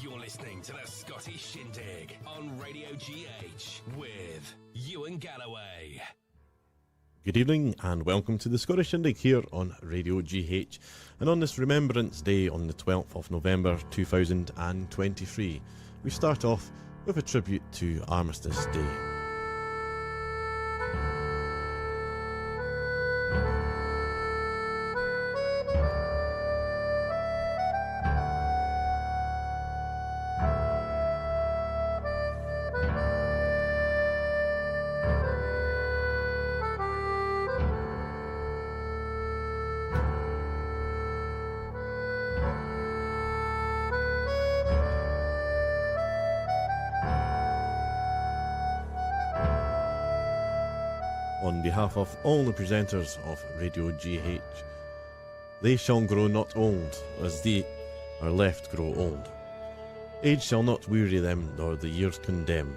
You're listening to the Scottish Shindig on Radio GH with Ewan Galloway. Good evening and welcome to the Scottish Shindig here on Radio GH. And on this Remembrance Day on the 12th of November 2023, we start off with a tribute to Armistice Day. On behalf of all the presenters of Radio GH, they shall grow not old, as they are left grow old. Age shall not weary them, nor the years condemn.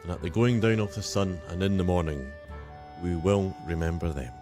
And at the going down of the sun and in the morning, we will remember them.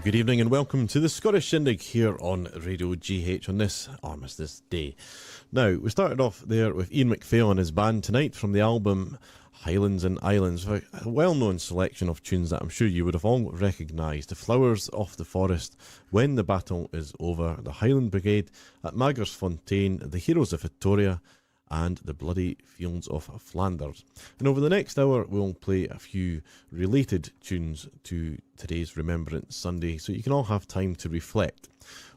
good evening and welcome to the Scottish Shindig here on Radio GH on this Armistice Day. Now, we started off there with Ian MacPhail and his band tonight from the album Highlands and Islands, a well-known selection of tunes that I'm sure you would have all recognised. The Flowers of the Forest, When the Battle is Over, the Highland Brigade at Maggersfontein, the Heroes of Victoria, and the Bloody Fields of Flanders. And over the next hour we'll play a few related tunes to today's Remembrance Sunday, so you can all have time to reflect.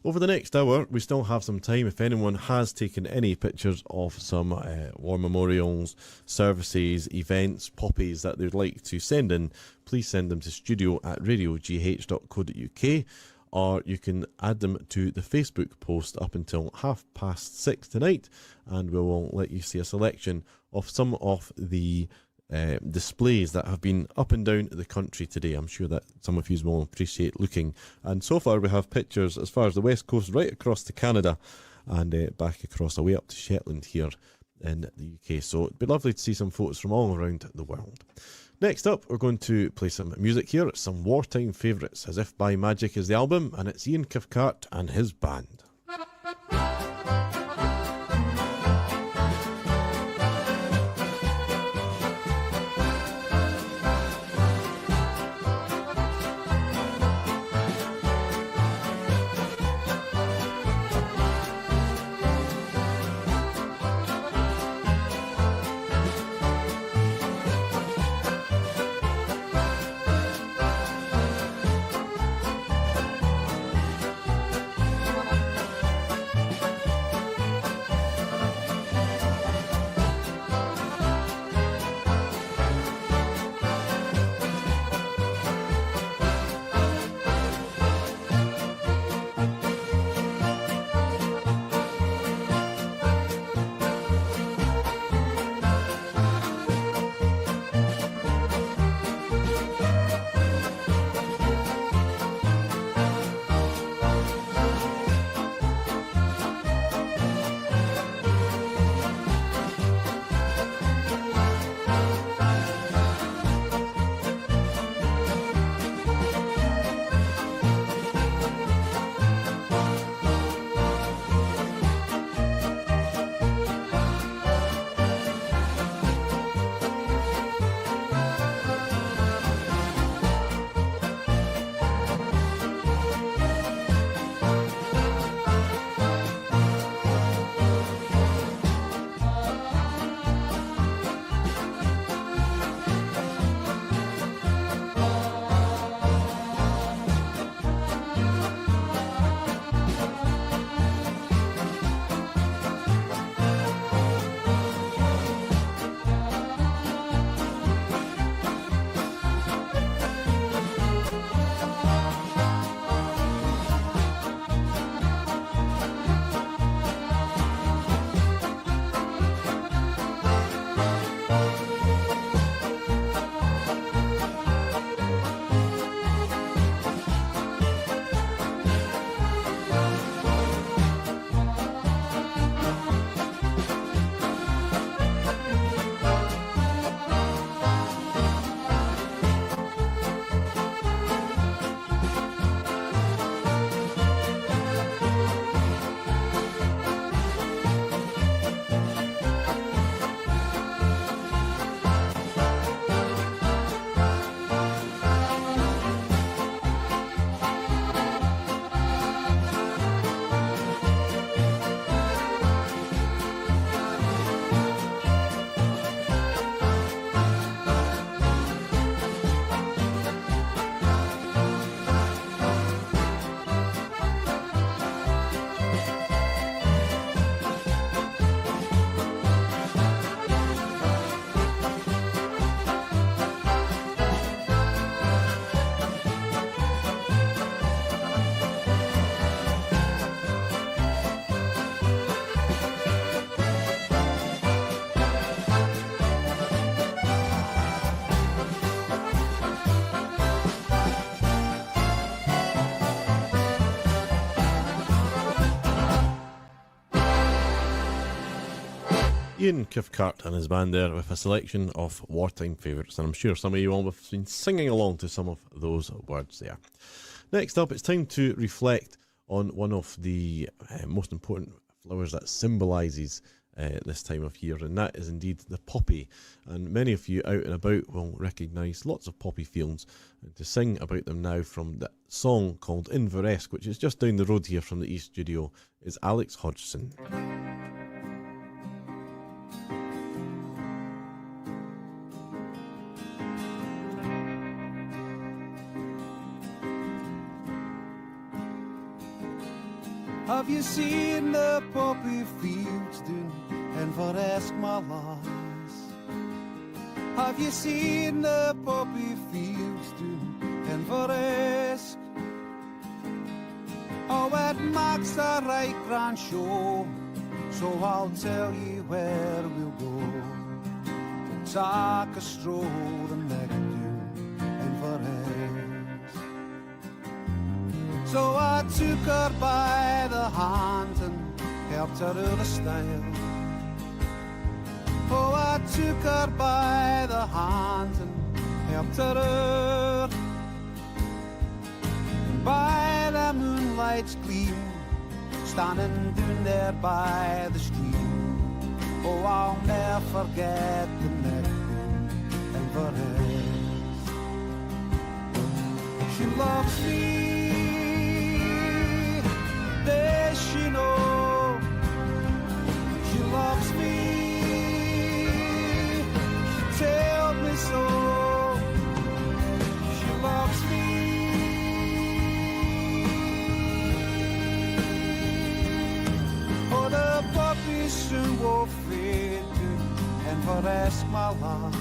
Over the next hour we still have some time. If anyone has taken any pictures of some war memorials, services, events, poppies that they'd like to send in, please send them to studio@radiogh.co.uk, or you can add them to the Facebook post up until 6:30 tonight, and we will let you see a selection of some of the displays that have been up and down the country today. I'm sure that some of you will appreciate looking. And so far we have pictures as far as the west coast, right across to Canada, and back across away up to Shetland here in the UK. So it'd be lovely to see some photos from all around the world. Next up, we're going to play some music here. It's some wartime favourites. As If By Magic is the album, and it's Ian Cathcart and his band. Ian Cathcart and his band there with a selection of wartime favourites, and I'm sure some of you all have been singing along to some of those words there. Next up, it's time to reflect on one of the most important flowers that symbolises this time of year, and that is indeed the poppy. And many of you out and about will recognise lots of poppy fields, and to sing about them now from the song called Inveresk, which is just down the road here from the East Studio, is Alex Hodgson. Have you seen the poppy fields down Inveresk, my lass? Have you seen the poppy fields down Inveresk? Oh, it makes a right grand show, so I'll tell you where we'll go. Take a stroll and make it down Inveresk. So I took her by the hand and helped her out of style. Oh, I took her by the hand and helped her out. And by the moonlight's gleam, standing down there by the stream, oh, I'll never forget the neck and Inveresk. She loves me, does she know? She loves me, she tells me so. She loves me. Oh, the poppies soon will fade to Inveresk, my lass.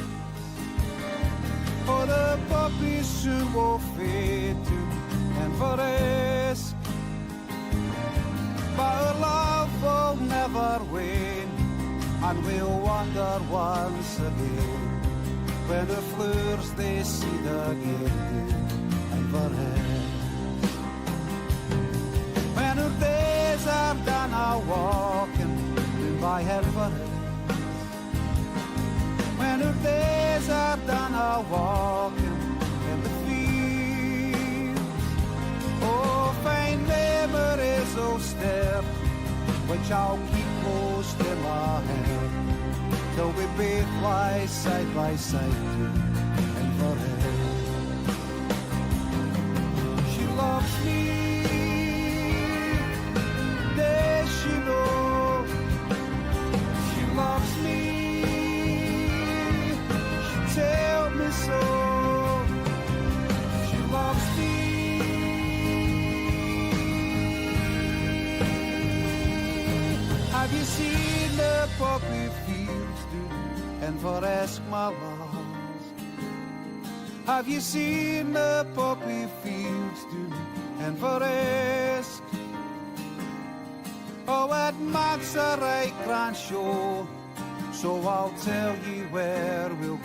Oh, the poppies soon will fade to Inveresk. But our love will never wane, and we'll wander once again when the flowers they seed again and Inveresk. When our days are done a walking down by Inveresk, when our days are done a walking in the fields, oh, find memories of steps which I'll keep close to my head till we both lie side by side and forever. She loves me, does she know? She loves me, she tells me so. She loves me. Have you seen the poppy fields down Inveresk, my lass? Have you seen the poppy fields down Inveresk? Oh, it makes a right grand show, so I'll tell you where we'll go.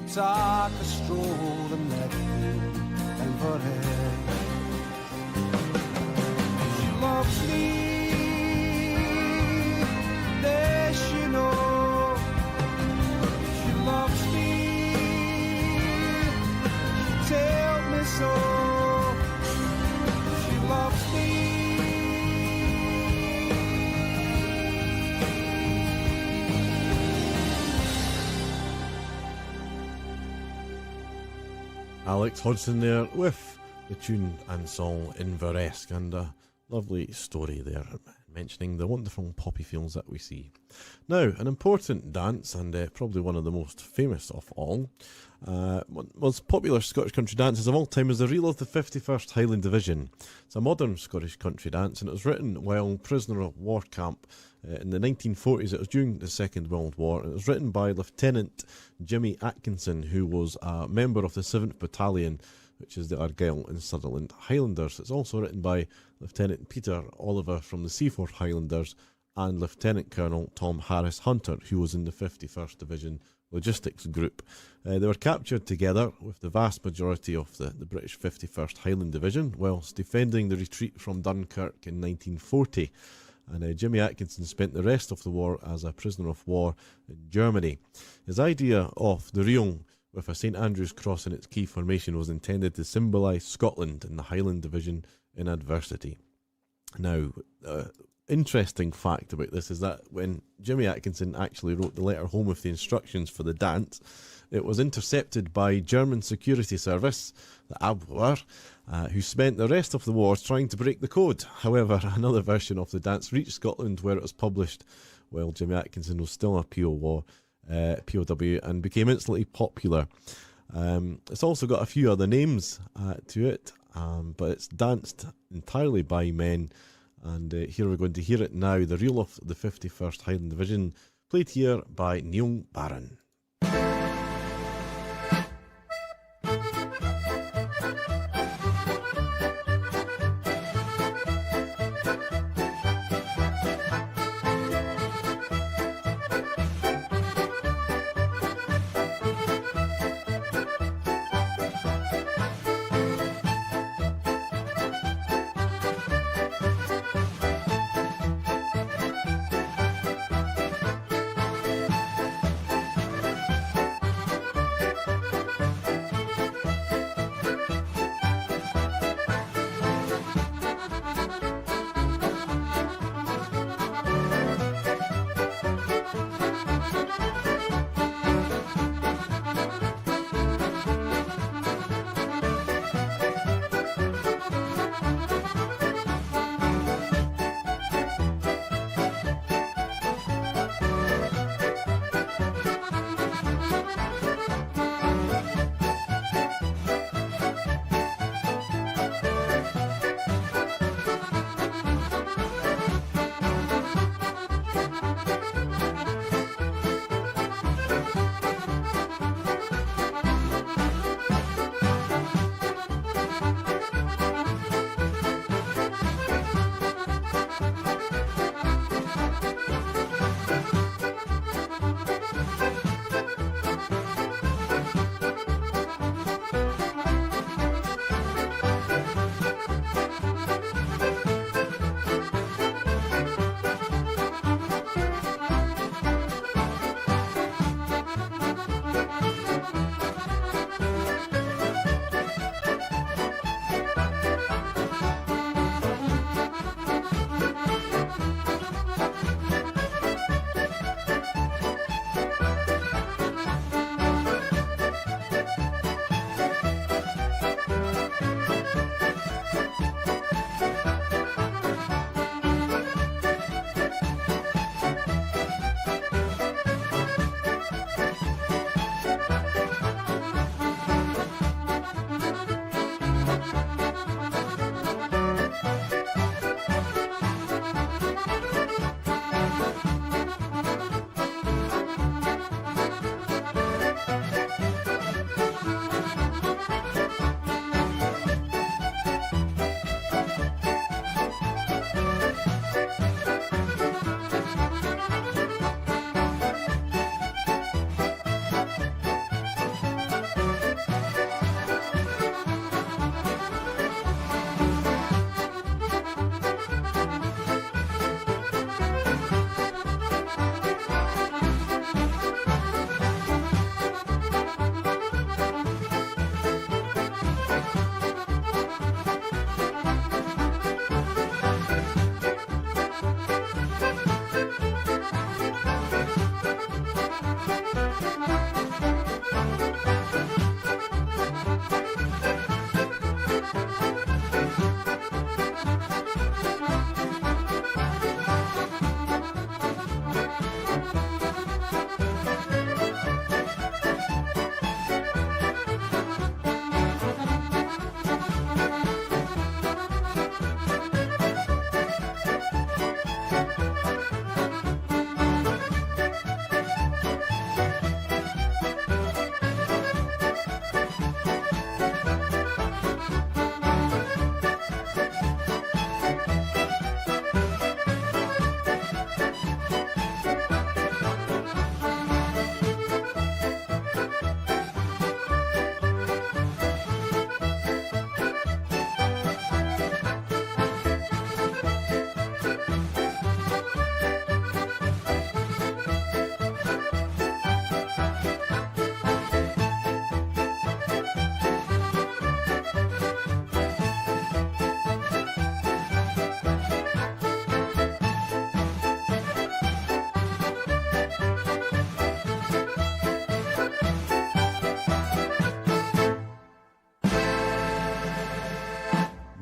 Take a stroll and let you Inveresk. She loves me, does she know? She loves me, she tells me so. She loves me. Alex Hodgson there with the tune and song Inveresk, and a lovely story there mentioning the wonderful poppy fields that we see. Now, an important dance, and probably one of the most famous of all, most popular Scottish country dances of all time, is the Reel of the 51st Highland Division. It's a modern Scottish country dance, and it was written while prisoner of war camp in the 1940s. It was during the Second World War, and it was written by Lieutenant Jimmy Atkinson, who was a member of the 7th Battalion, which is the Argyll and Sutherland Highlanders. It's also written by Lieutenant Peter Oliver from the Seaforth Highlanders and Lieutenant Colonel Tom Harris Hunter, who was in the 51st Division Logistics Group. They were captured together with the vast majority of the British 51st Highland Division whilst defending the retreat from Dunkirk in 1940. And Jimmy Atkinson spent the rest of the war as a prisoner of war in Germany. His idea of the reel with a St Andrew's cross in its key formation, was intended to symbolise Scotland in the Highland Division in adversity. Now, interesting fact about this is that when Jimmy Atkinson actually wrote the letter home with the instructions for the dance, it was intercepted by German security service, the Abwehr, who spent the rest of the war trying to break the code. However, another version of the dance reached Scotland, where it was published while Jimmy Atkinson was still a POW, and became instantly popular. It's also got a few other names to it, but it's danced entirely by men. And here we're going to hear it now, the reel of the 51st Highland Division, played here by Neil Barron.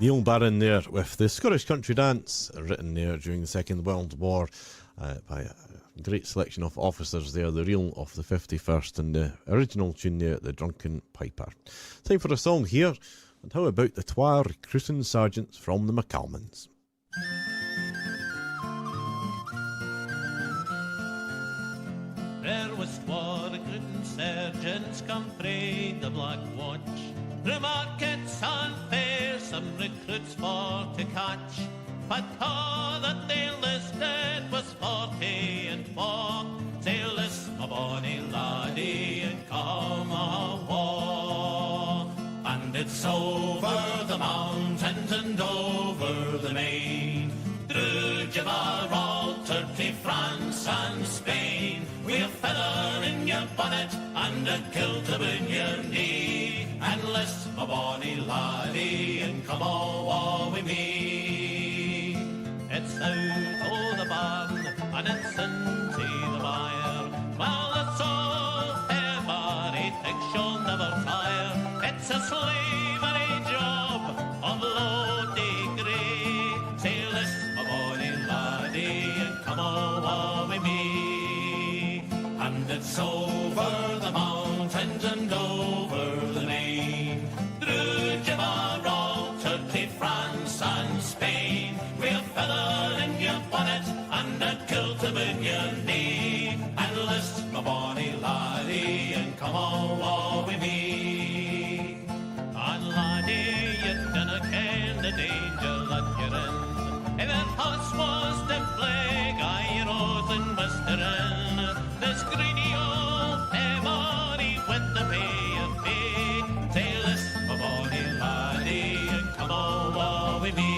Neil Barron there with the Scottish Country Dance, written there during the Second World War by a great selection of officers there, the Reel of the 51st, and the original tune there, The Drunken Piper. Time for a song here, and how about the Twa Recruiting Sergeants from the McCalmans? There was twa recruiting sergeants come frae the Black Watch, through markets and fairs, some recruits for to catch. But all that they listed was 40 and 4. Say, list, my bonny laddie, and come a war. And it's over the mountains and over the main, through Gibraltar to France and Spain. We'll feather in your bonnet and a kilt about your knee, and list, my bonny laddie, and come a war with me. It's out o' the barn and it's into the mire. Well, it's all fair, but it thinks you'll never tire. It's a slavery job of low degree. Say, list, my bonny laddie, and come a war with me. And it's over the mountains and over the main, through Gibraltar to France and Spain. We'll feather in your bonnet and a kilt about your knee, and list, my bonny laddie, and come a war with me. And laddie, you dinna ken the danger that you're in. If that house was to plague, I rose and muster in. This greedy old family with the pay of pay. Say, list, my bonny laddie, and come a war with me.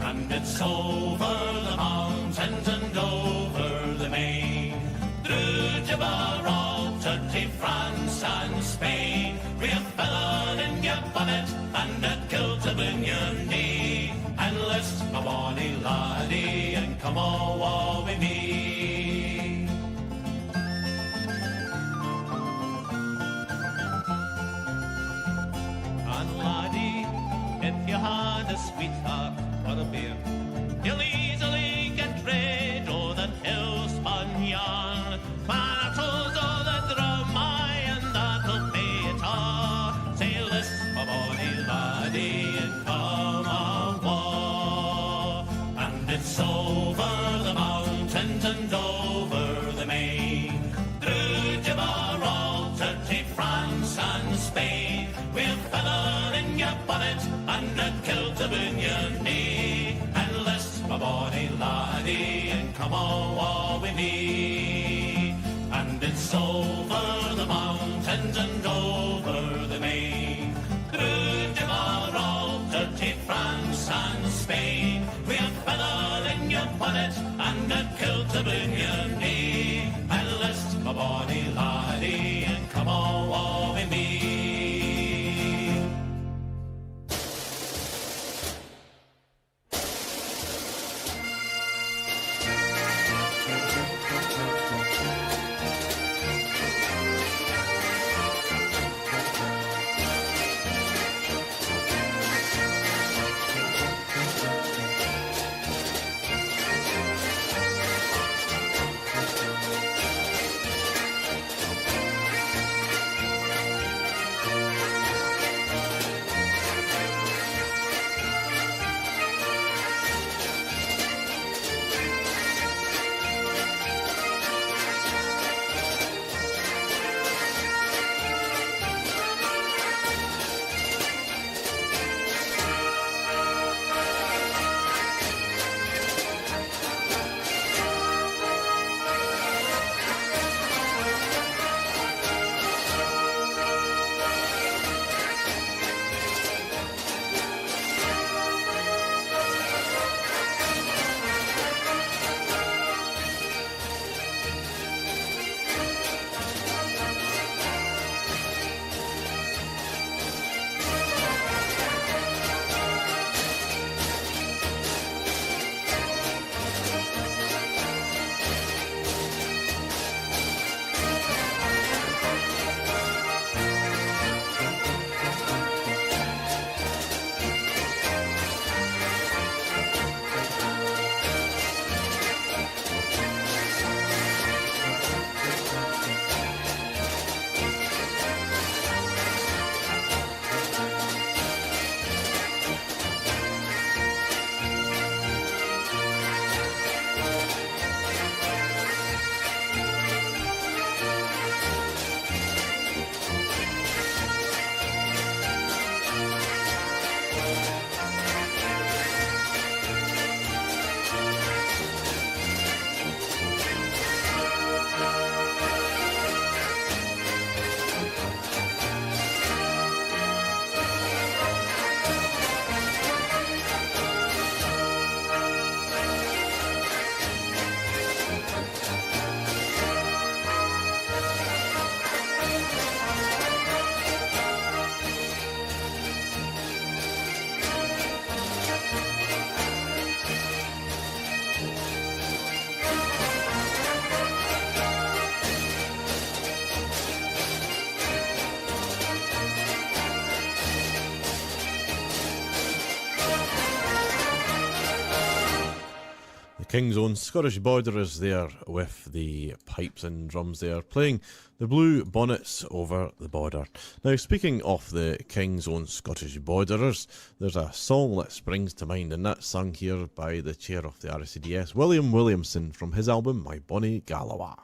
And it's over the mountains and over the main, through Gibraltar to France and Spain. We'll feather in your bonnet and a kilt about your knee, and list, my bonny laddie, and come a war with me. And laddie, if you had a sweetheart or a beer, you'll easily get rid o' that hill-spun yarn. Battles o' the drum, aye, and that'll pay it all. Say, list, my bonny laddie, and come a war. And it's over the mountains and over the main, through Gibraltar to France and Spain. We'll feather in your bonnet and a kilt about your knee, and list, my bonny laddie, and come a war with me. And it's over the mountains and over the main, through Gibraltar to France and Spain. We'll feather in your bonnet and a kilt about your knee, and list, my bonny laddie, and come a war with me. King's Own Scottish Borderers there with the pipes and drums there, playing the Blue Bonnets Over the Border. Now, speaking of the King's Own Scottish Borderers, there's a song that springs to mind, and that's sung here by the chair of the RSCDS, William Williamson, from his album My Bonnie Galloway.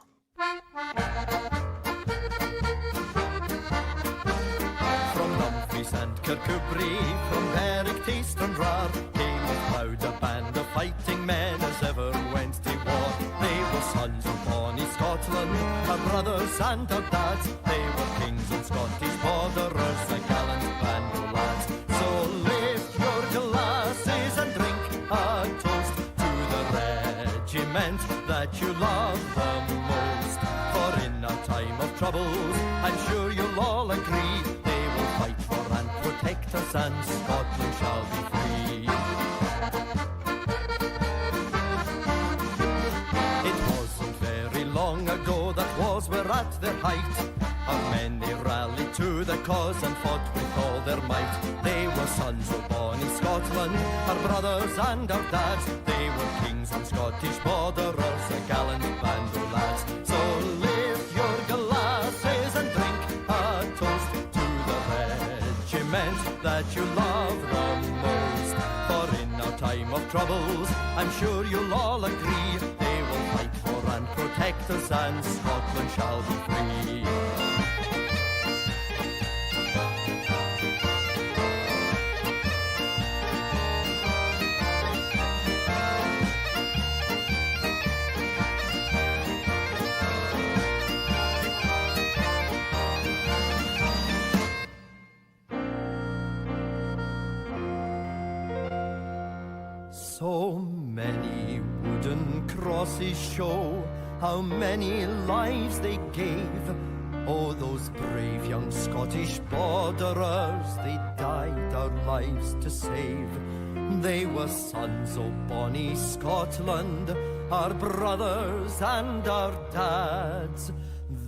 From Dumfries and Kirkcudbright, from Berwick, Taste and Rar, came as proud a band of fighting men as ever went to war. They were sons of bonny Scotland, our brothers and our dads. They were kings and Scottish borderers, a gallant band of lads. So lift your glasses and drink a toast to the regiment that you love the most. For in a time of troubles, I'm sure you'll all agree, they will fight for and protect us, and Scotland shall be free. It wasn't very long ago that wars were at their height, and many rallied to the cause and fought with all their might. They were sons of bonny Scotland, our brothers and our dads. They were kings and Scottish borderers, a gallant band of lads. So lift your glasses and drink a toast to the regiment that you love the most. For in our time of troubles, I'm sure you'll all agree, they will fight for and protect us, and Scotland shall be free. So many wooden crosses show how many lives they gave. Oh, those brave young Scottish borderers, they died our lives to save. They were sons of bonny Scotland, our brothers and our dads.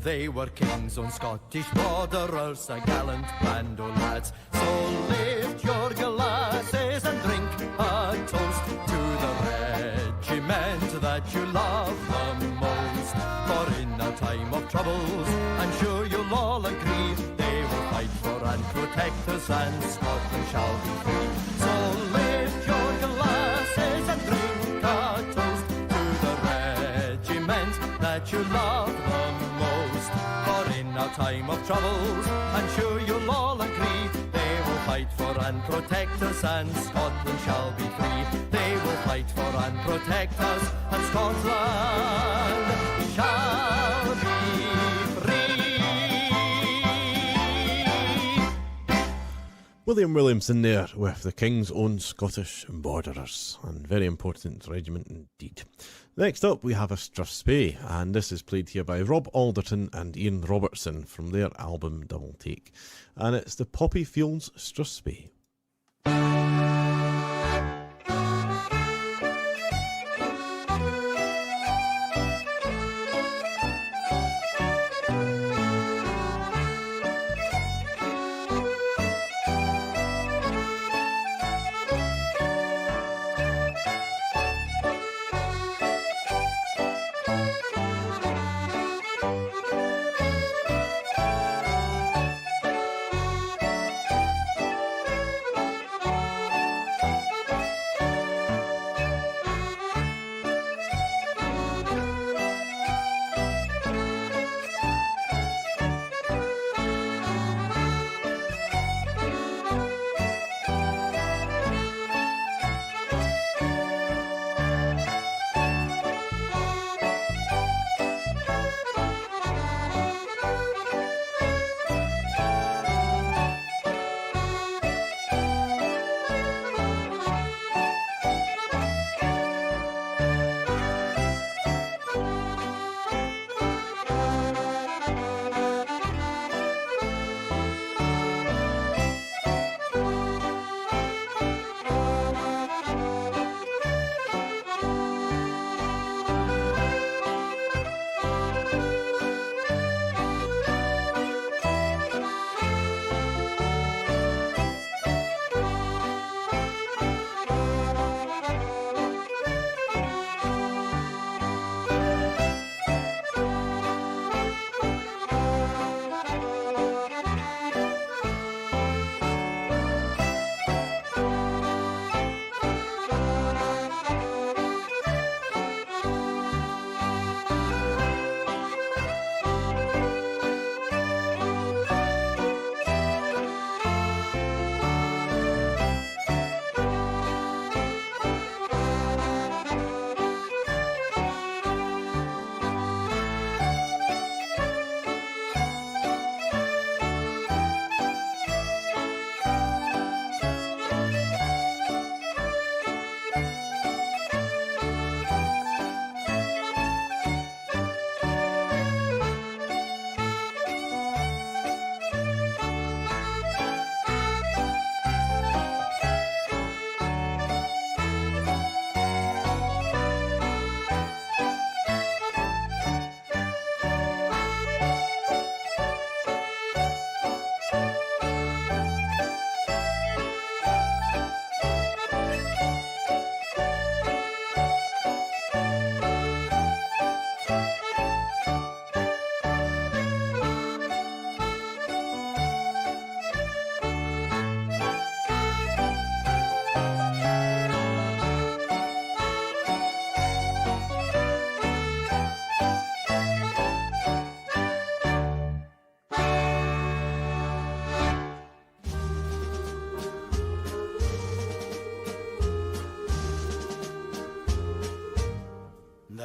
They were kings on Scottish borderers, a gallant band of lads. So lift your glasses and drink a toast to the regiment that you love the most. For in a time of troubles, I'm sure you'll all agree, they will fight for and protect us, and Scotland shall be free. So lift your glasses and drink a toast to the regiment that you love the most. For in a time of troubles, I'm sure you'll all agree, they will fight for and protect us, and Scotland shall be free. They will fight for and protect us, and Scotland shall be free. William Williamson there with the King's Own Scottish Borderers, and very important regiment indeed. Next up we have a Strathspey, and this is played here by Rob Alderton and Ian Robertson from their album Double Take, and it's the Poppy Fields Strathspey.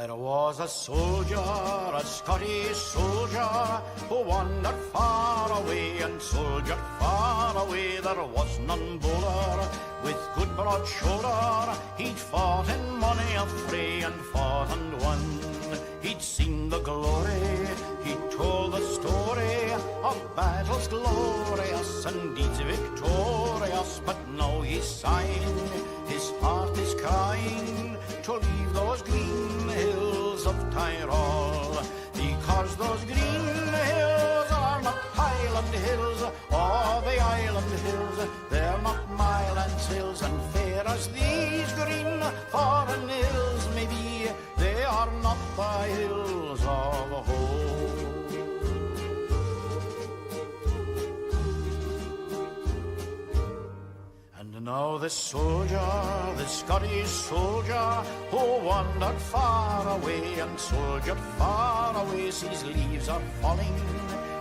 There was a soldier, a Scottish soldier, who wandered far away and soldiered far away. There was none bolder, with good broad shoulder. He'd fought in many a fray and fought and won. He'd seen the glory, he'd told the story of battles glorious and deeds victorious. But now he's sighing, his heart is crying, to leave those green hills of Tyrol, because those green hills are not Highland hills or the Island hills. They're not my land's hills, and fair as these green foreign hills may be, they are not the hills of home. And now the soldier, the Scottish soldier, who wandered far away and soldiered far away, sees leaves are falling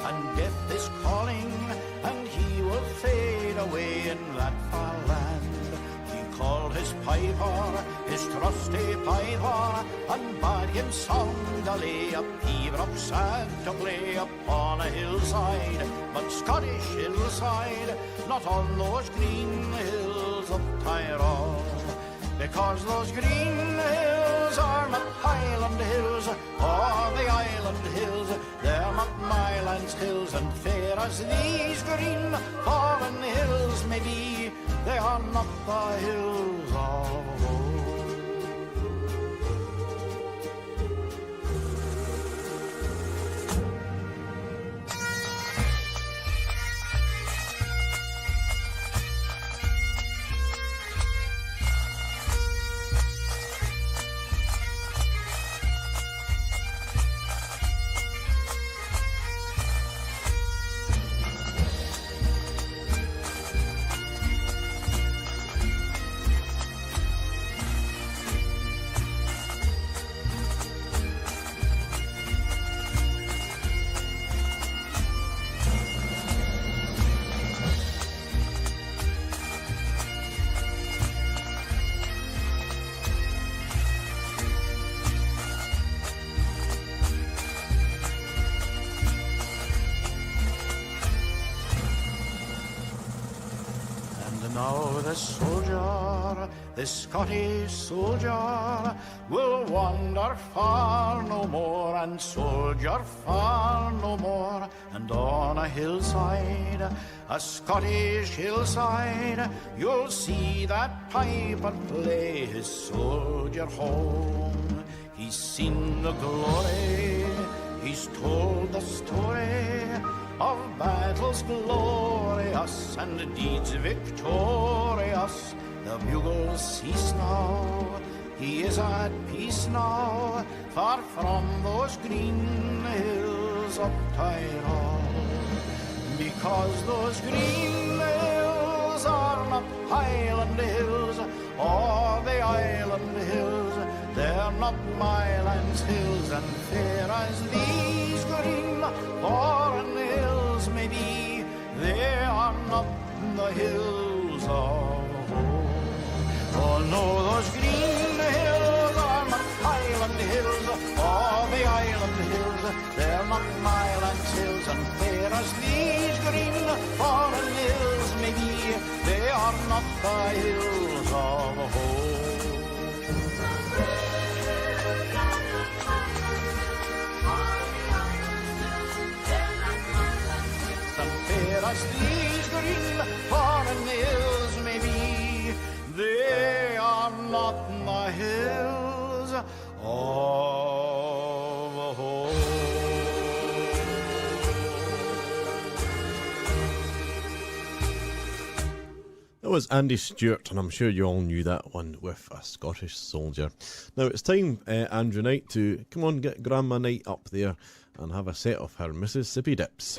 and death is calling, and he will fade away in that far land. He called his piper, his trusty piper, and bade him sound a lay, a pibroch sad to play upon a hillside, but Scottish hillside, not on those green hills of Tyrol, because those green hills are not Highland hills or the Island hills. They're not my land's hills, and fair as these green foreign hills may be, they are not the hills of home. Now the soldier, the Scottish soldier, will wander far no more and soldier far no more. And on a hillside, a Scottish hillside, you'll see that piper play his soldier home. He's seen the glory, he's told the story of battles glorious and deeds victorious. The bugles cease now, he is at peace now, far from those green hills of Tyrol, because those green hills are not Highland hills or the Island hills. They're not my land's hills, and fair as these green foreign hills may be, they are not the hills of home. Oh no, those green hills are not Highland hills or the Island hills. They're not my land's hills, and fair as these green foreign hills may be, they are not the hills of home. As these green foreign hills may be, they are not the hills of home. That was Andy Stewart, and I'm sure you all knew that one, with a Scottish soldier. Now it's time, Andrew Knight, to come on, get Grandma Knight up there and have a set of her Mississippi Dips.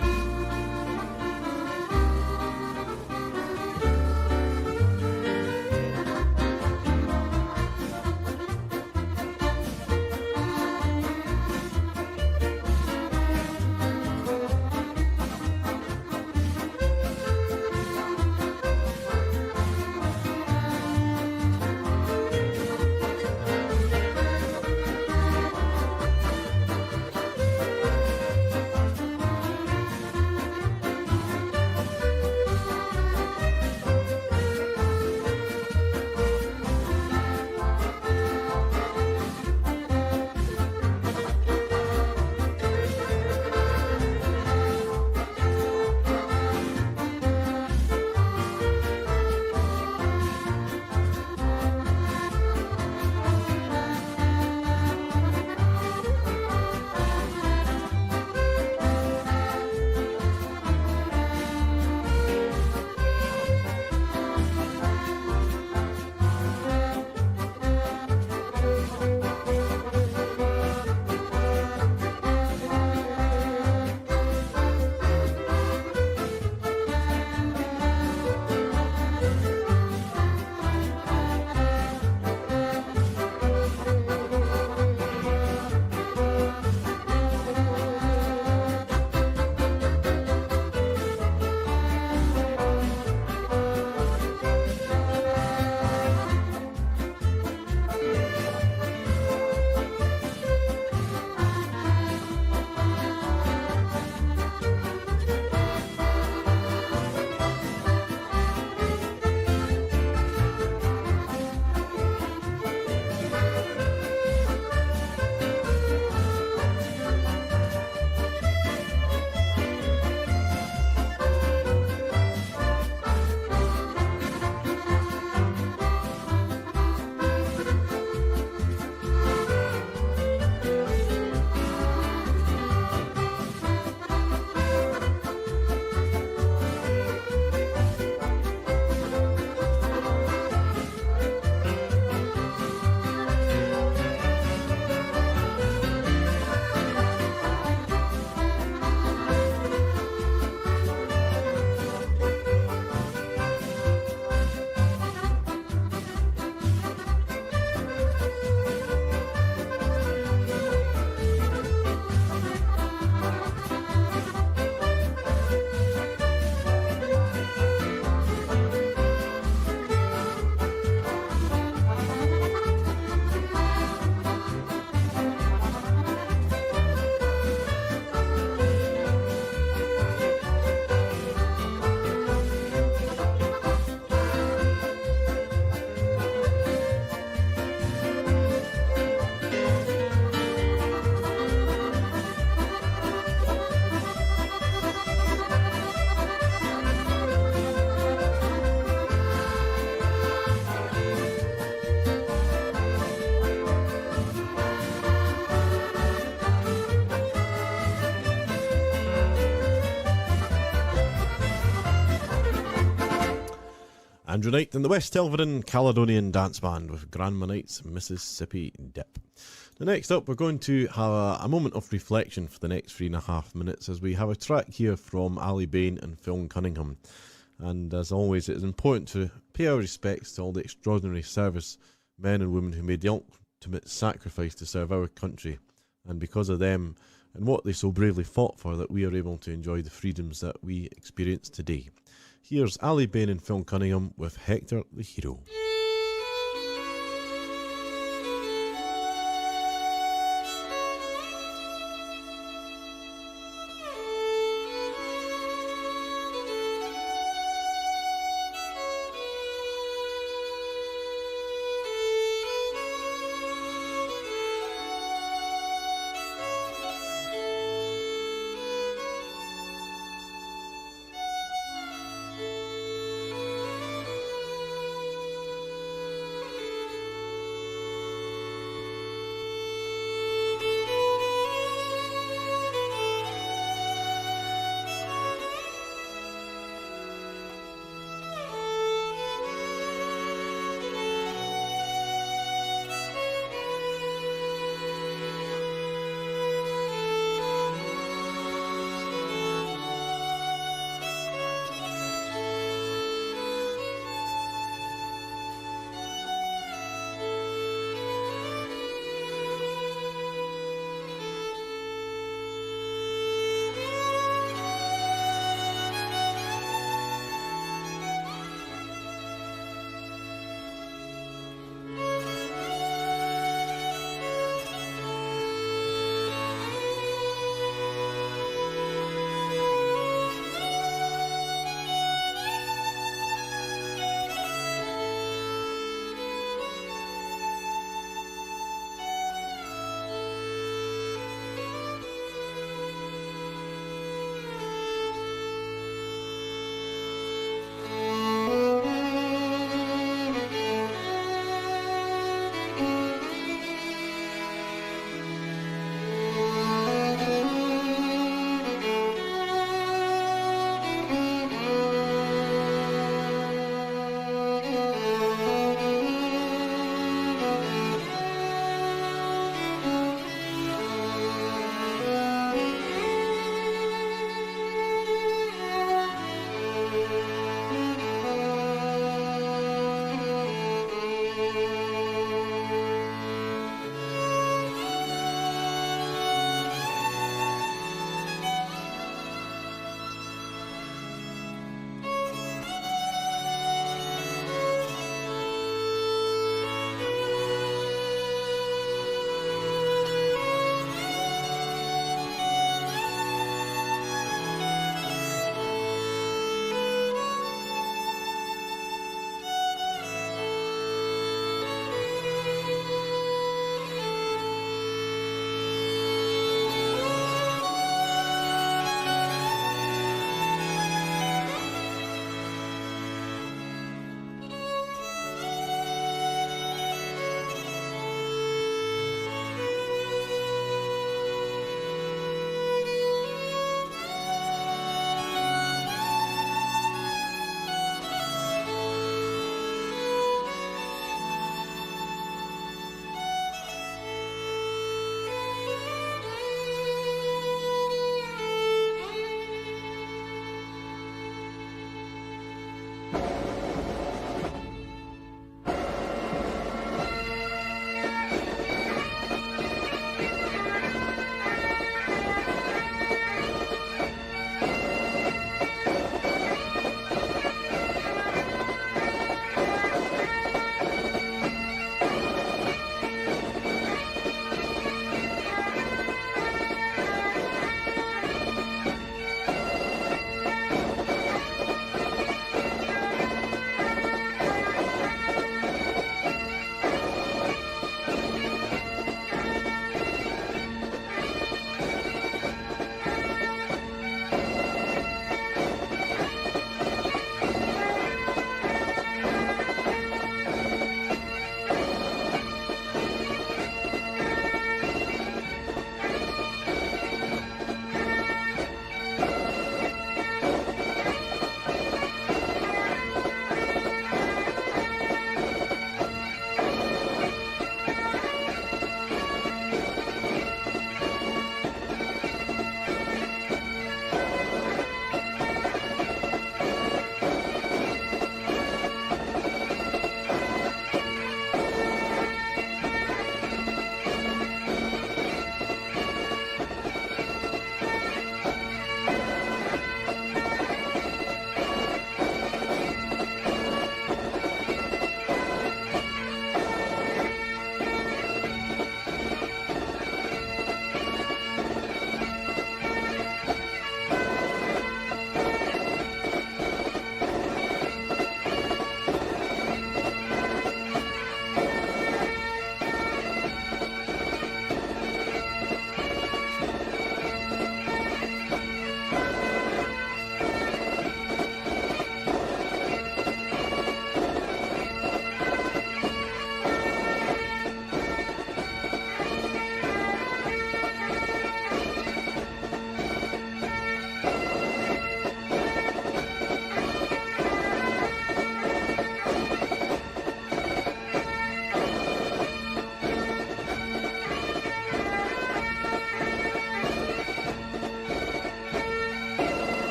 Andrew Knight and the West Elverin Caledonian Dance Band with Grandma Knight's Mississippi Dip. Now next up, we're going to have a moment of reflection for the next 3.5 minutes as we have a track here from Ali Bain and Phil Cunningham. And as always, it is important to pay our respects to all the extraordinary service men and women who made the ultimate sacrifice to serve our country. And because of them and what they so bravely fought for, that we are able to enjoy the freedoms that we experience today. Here's Ali Bain and Phil Cunningham with Hector the Hero.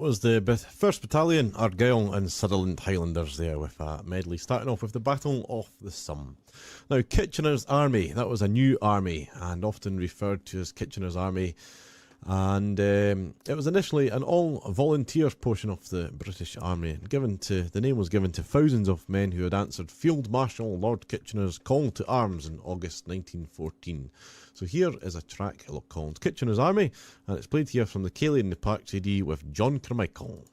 was the 1st Battalion, Argyll and Sutherland Highlanders there with a medley starting off with the Battle of the Somme. Now, Kitchener's Army, that was a new army and often referred to as Kitchener's Army. And it was initially an all-volunteer portion of the British Army. The name was given to thousands of men who had answered Field Marshal Lord Kitchener's call to arms in August 1914. So here is a track called Kitchener's Army, and it's played here from the Cayley in the Park CD with John Carmichael.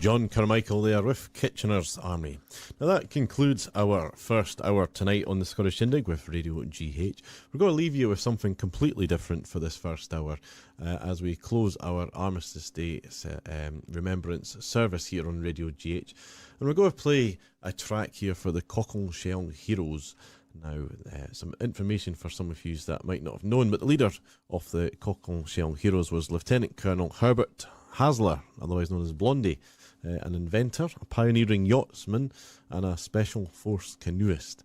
John Carmichael there with Kitchener's Army. Now that concludes our first hour tonight on the Scottish Shindig with Radio GH. We're going to leave you with something completely different for this first hour as we close our Armistice Day Remembrance service here on Radio GH. And we're going to play a track here for the Cockle Shell Heroes. Now, some information for some of you that might not have known, but the leader of the Cockle Shell Heroes was Lieutenant Colonel Herbert Hasler, otherwise known as Blondie, an inventor, a pioneering yachtsman, and a special force canoeist.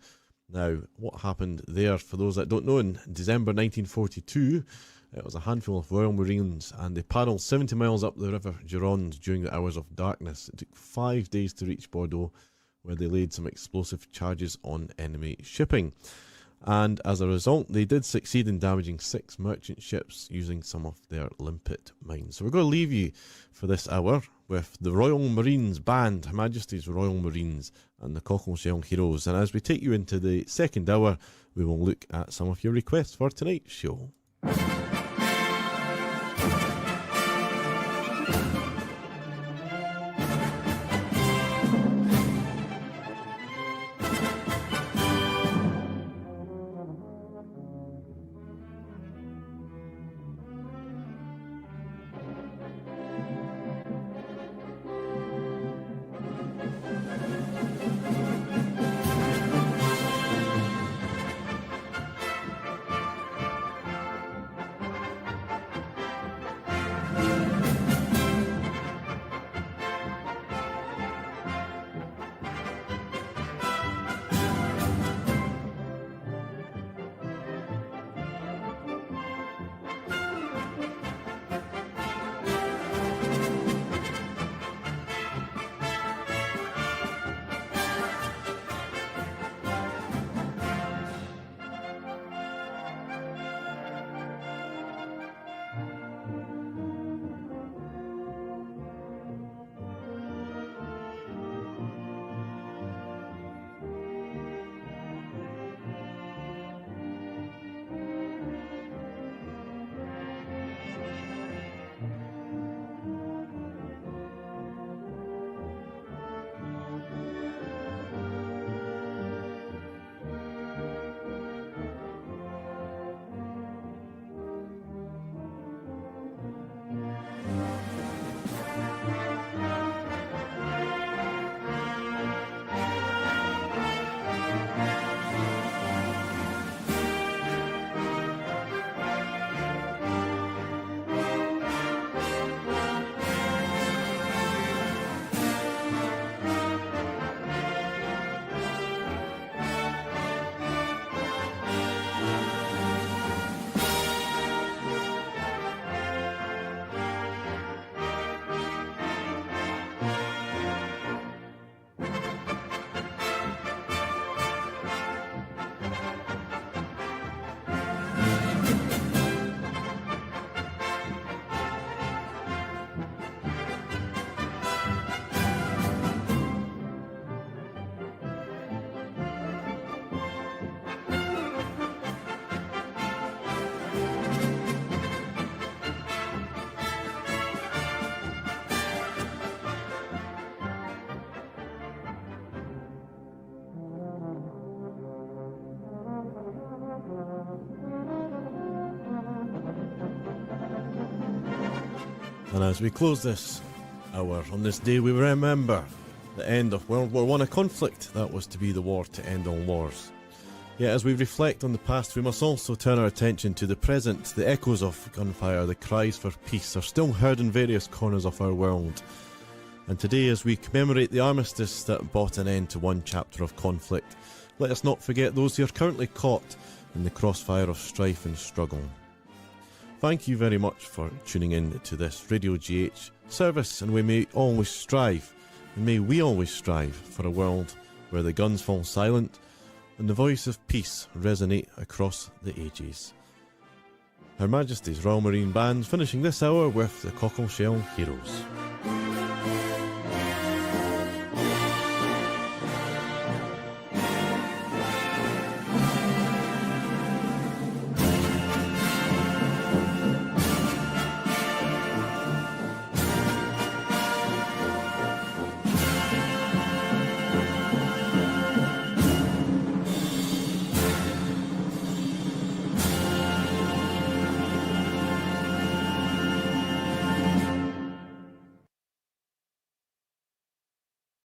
Now, what happened there, for those that don't know, in December 1942, it was a handful of Royal Marines, and they paddled 70 miles up the River Gironde during the hours of darkness. It took 5 days to reach Bordeaux, where they laid some explosive charges on enemy shipping. And as a result, they did succeed in damaging 6 merchant ships using some of their limpet mines. So we're going to leave you for this hour with the Royal Marines Band, Her Majesty's Royal Marines, and the Cockle Shell Heroes. And as we take you into the second hour, we will look at some of your requests for tonight's show. And as we close this hour, on this day we remember the end of World War I, a conflict that was to be the war to end all wars. Yet as we reflect on the past, we must also turn our attention to the present. The echoes of gunfire, the cries for peace are still heard in various corners of our world. And today, as we commemorate the armistice that brought an end to one chapter of conflict, let us not forget those who are currently caught in the crossfire of strife and struggle. Thank you very much for tuning in to this Radio GH service, and we may always strive, and may we always strive for a world where the guns fall silent and the voice of peace resonate across the ages. Her Majesty's Royal Marine Band finishing this hour with the Cockleshell Heroes.